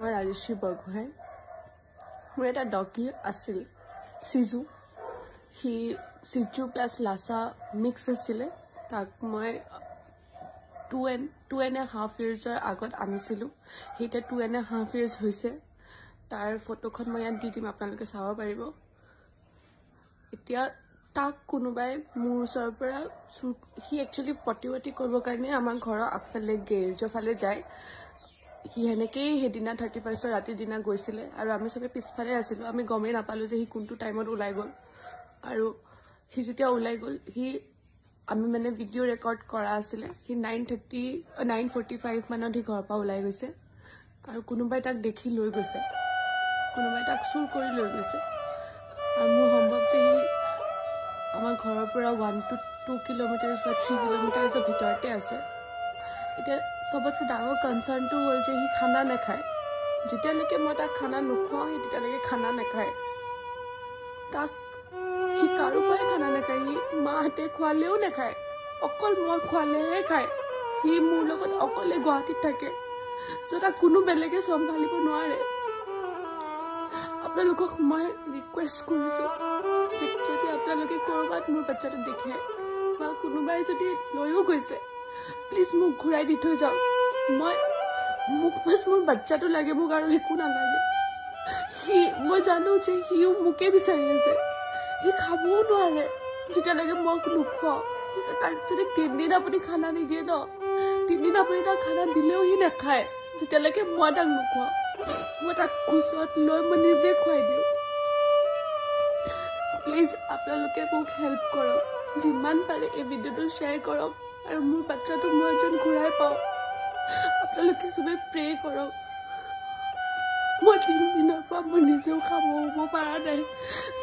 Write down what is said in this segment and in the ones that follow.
মই ৰাজশ্ৰী বৰগোহাঁই মোৰ এটা ডগী আছিল সিজু হি সিজু প্লাছ লাছা মিক্স আছিলে তাক মই 2.5 yearsৰ আগত আনিছিলোঁ সেইটা 2.5 years হৈছে তাৰ ফটোখন মই ইয়াত দি দিম আপোনালোকে চাব পাৰিব এতিয়া তাক কোনোবাই মোৰ ওচৰৰ পৰা হি একচুৱেলি পটিৱটি কৰিবৰ কাৰণে আমাৰ ঘৰৰ আগফালে গেৰেজৰ ফালে যায় হি হেনেকেই সেইদিনা 31ৰ ৰাতিৰ দিনা গৈছিলে আৰু আমি সবে পিছফালে আছিলোঁ আমি গমেই নাপালোঁ যে হি কোনটো টাইমত ওলাই গ'ল আৰু হি যেতিয়া ওলাই গ'ল হি আমি মানে ভিডিঅ' ৰেকৰ্ড কৰা আছিলে হি 9:45 মানত হি ঘৰৰ পৰা ওলাই গৈছে আৰু কোনোবাই তাক দেখি লৈ গৈছে কোনোবাই তাক চুৰ কৰি লৈ গৈছে আৰু মোৰ সম্ভৱ যে হি আমাৰ ঘৰৰ পৰা 1 to 2 kilometers বা 3 kilometers ভিতৰতে আছে এতিয়া সবতছে ডাঙৰ কনসাৰ্নটো হ'ল যে হি খানা নাখায় যেতিয়ালৈকে মই তাক খানা নোখোৱাওঁ তেতিয়ালৈকে খানা নাখায় তাক হি কাৰো পৰাই খানা নাখায় হি মাহঁতে খোৱালেও নাখায় অকল মই খোৱালেহে খায় হি মোৰ লগত অকলে গুৱাহাটীত থাকে তাক কোনো বেলেগে চম্ভালিব নোৱাৰে আপোনালোকক মই ৰিকুৱেষ্ট কৰিছোঁ যদি আপোনালোকে ক'ৰবাত মোৰ বাচ্চাটো দেখে বা কোনোবাই যদি লৈও গৈছে প্লিজ মোক ঘূৰাই দি থৈ যাওক মোক বাছ মোৰ বাচ্চাটো লাগে মোক আৰু একো নালাগে মই জানো যে সিও মোকে বিচাৰি আছে হি খাবও নোৱাৰে যেতিয়ালৈকে মই নোখোৱাওঁ তাক যদি 3 দিন আপুনি খানা নিদিয়ে ন 3 দিন আপুনি তাক খানা দিলেও হি নাখায় যেতিয়ালৈকে মই তাক নোখোৱাওঁ মই তাক কোচত লৈ মই নিজে খুৱাই দিওঁ প্লিজ আপোনালোকে মোক হেল্প কৰক যিমান পাৰে এই ভিডিঅ'টো শ্বেয়াৰ কৰক আৰু মোৰ বাচ্চাটো মই যেন ঘূৰাই পাওঁ আপোনালোকে সবে প্ৰে কৰক মই 3 দিনৰ পৰা মই নিজেও খাব পৰা নাই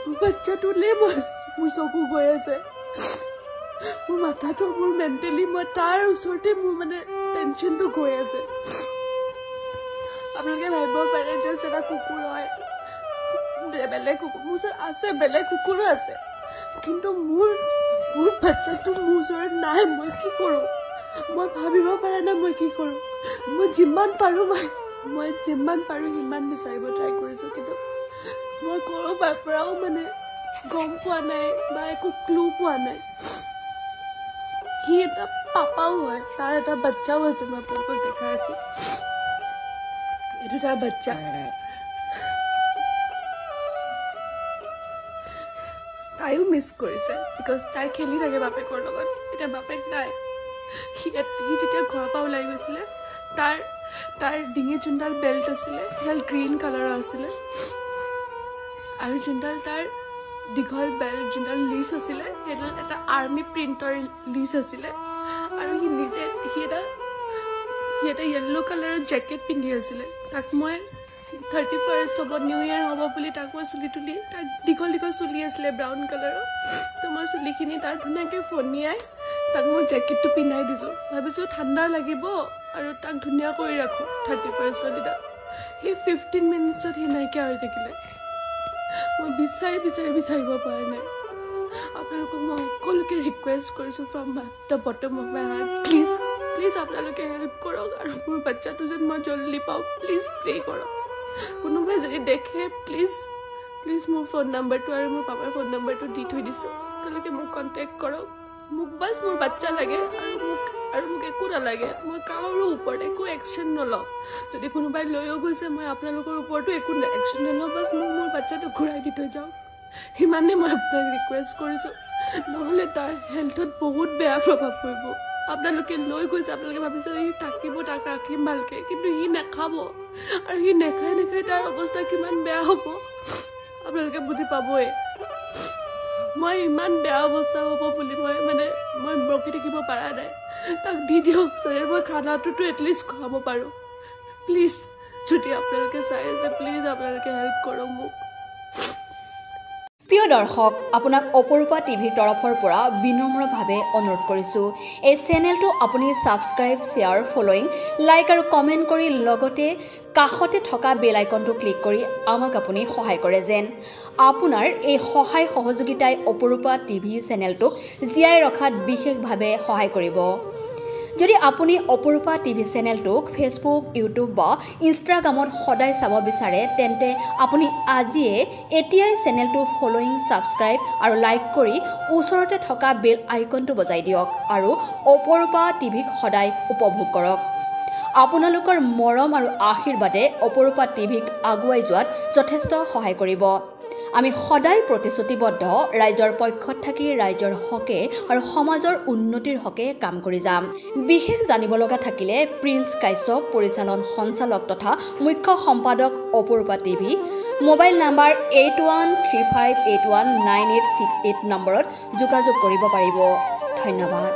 মোৰ বাচ্চাটোলৈ মোৰ চকু গৈ আছে মোৰ মাথাটো মোৰ মেণ্টেলি মই তাৰ ওচৰতে মোৰ মানে টেনশ্যনটো গৈ আছে আপোনালোকে ভাবিব পাৰে যে এটা কুকুৰ হয় বেলেগ কুকুৰ মোৰ ওচৰত আছে বেলেগ কুকুৰো আছে কিন্তু মোৰ বাচ্চাটো মোৰ ওচৰত নাই মই কি কৰোঁ মই ভাবিব পৰা নাই মই কি কৰোঁ মই যিমান পাৰোঁ সিমান বিচাৰিব ট্ৰাই কৰিছোঁ কিন্তু মই ক'ৰবাৰ পৰাও মানে গম পোৱা নাই বা একো ক্লু পোৱা নাই সি এটা পাপাও হয় তাৰ এটা বাচ্চাও আছে মই আপোনালোকক দেখাই আছোঁ এইটো তাৰ বাচ্চা তাইও মিছ কৰিছে বিকজ তাই খেলি থাকে বাপেকৰ লগত এতিয়া বাপেক নাই সি যেতিয়া ঘৰৰ পৰা ওলাই গৈছিলে তাৰ ডিঙিত যোনডাল বেল্ট আছিলে সেইডাল গ্ৰীণ কালাৰৰ আছিলে আৰু যোনডাল তাৰ দীঘল বেল্ট যোনডাল লিচ আছিলে সেইডাল এটা আৰ্মি প্ৰিণ্টৰ লিচ আছিলে আৰু সি এটা য়েল্ল' কালাৰৰ জেকেট পিন্ধি আছিলে তাক মই 31st হ'ব নিউ ইয়েৰ হ'ব বুলি তাক মই চুলি তুলি তাৰ দীঘল চুলি আছিলে ব্ৰাউন কালাৰৰ তো মই চুলিখিনি তাৰ ধুনীয়াকৈ ফনিয়াই তাক মই জেকেটটো পিন্ধাই দিছোঁ ভাবিছোঁ ঠাণ্ডা লাগিব আৰু তাক ধুনীয়া কৰি ৰাখোঁ 31st দিনা সি 15 মিনিটছত সি নাইকিয়া হৈ থাকিলে মই বিচাৰিব পৰা নাই আপোনালোকক মই সকলোকে ৰিকুৱেষ্ট কৰিছোঁ from the bottom of my heart please আপোনালোকে হেল্প কৰক আৰু মোৰ বাচ্চাটো যেন মই জলদি পাওঁ প্লিজ প্ৰে কৰক কোনোবাই যদি দেখে প্লিজ মোৰ ফোন নাম্বাৰটো আৰু মোৰ পাপাৰ ফোন নাম্বাৰটো দি থৈ দিছোঁ আপোনালোকে মোক কণ্টেক্ট কৰক মোক বাছ মোৰ বাচ্চা লাগে আৰু মোক একো নালাগে মই কাৰো ওপৰত একো একশ্যন নলওঁ যদি কোনোবাই লৈও গৈছে মই আপোনালোকৰ ওপৰতো একো একশ্যন নলওঁ বাছ মোৰ বাচ্চাটো ঘূৰাই দি থৈ যাওক সিমানেই মই আপোনাক ৰিকুৱেষ্ট কৰিছোঁ নহ'লে তাৰ হেল্থত বহুত বেয়া প্ৰভাৱ পৰিব আপোনালোকে লৈ গৈছে আপোনালোকে ভাবিছে সি থাকিব তাক ৰাখিম ভালকৈ কিন্তু সি নাখাব আৰু সি নাখায় তাৰ অৱস্থা কিমান বেয়া হ'ব আপোনালোকে বুজি পাবই মই ইমান বেয়া অৱস্থা হ'ব বুলি মই ৰখি থাকিব পৰা নাই তাক দি দিয়ক মই খানাটোতো এটলিষ্ট খুৱাব পাৰোঁ প্লিজ যদি আপোনালোকে চাই আছে প্লিজ আপোনালোকে হেল্প কৰক মোক প্ৰিয় দৰ্শক আপোনাক অপৰূপা টিভিৰ তৰফৰ পৰা বিনম্ৰভাৱে অনুৰোধ কৰিছোঁ এই চেনেলটো আপুনি ছাবস্ক্ৰাইব শ্বেয়াৰ ফলোইং লাইক আৰু কমেণ্ট কৰি লগতে কাষতে থকা বেল আইকনটো ক্লিক কৰি আমাক আপুনি সহায় কৰে যেন আপোনাৰ এই সহায় সহযোগিতাই অপৰূপা টিভি চেনেলটোক জীয়াই ৰখাত বিশেষভাৱে সহায় কৰিব যদি আপুনি অপৰূপা টিভি চেনেলটোক ফেচবুক, ইউটিউব বা ইনষ্টাগ্ৰামত সদায় চাব বিচাৰে তেন্তে আপুনি এতিয়াই চেনেলটো ফলোইং, ছাবস্ক্ৰাইব আৰু লাইক কৰি ওচৰতে থকা বেল আইকনটো বজাই দিয়ক আৰু অপৰূপা টিভিক সদায় উপভোগ কৰক। আপোনালোকৰ মৰম আৰু আশীৰ্বাদে অপৰূপা টিভিক আগুৱাই যোৱাত যথেষ্ট সহায় কৰিব। আমি সদায় প্ৰতিশ্ৰুতিবদ্ধ ৰাইজৰ পক্ষত থাকি ৰাইজৰ হকে আৰু সমাজৰ উন্নতিৰ হকে কাম কৰি যাম। বিশেষ জানিব লগা থাকিলে প্ৰিন্স কাশ্যপ, পৰিচালন সঞ্চালক তথা মুখ্য সম্পাদক অপৰূপা টিভি, মোবাইল নাম্বাৰ 8135819868 নম্বৰত যোগাযোগ কৰিব পাৰিব। ধন্যবাদ।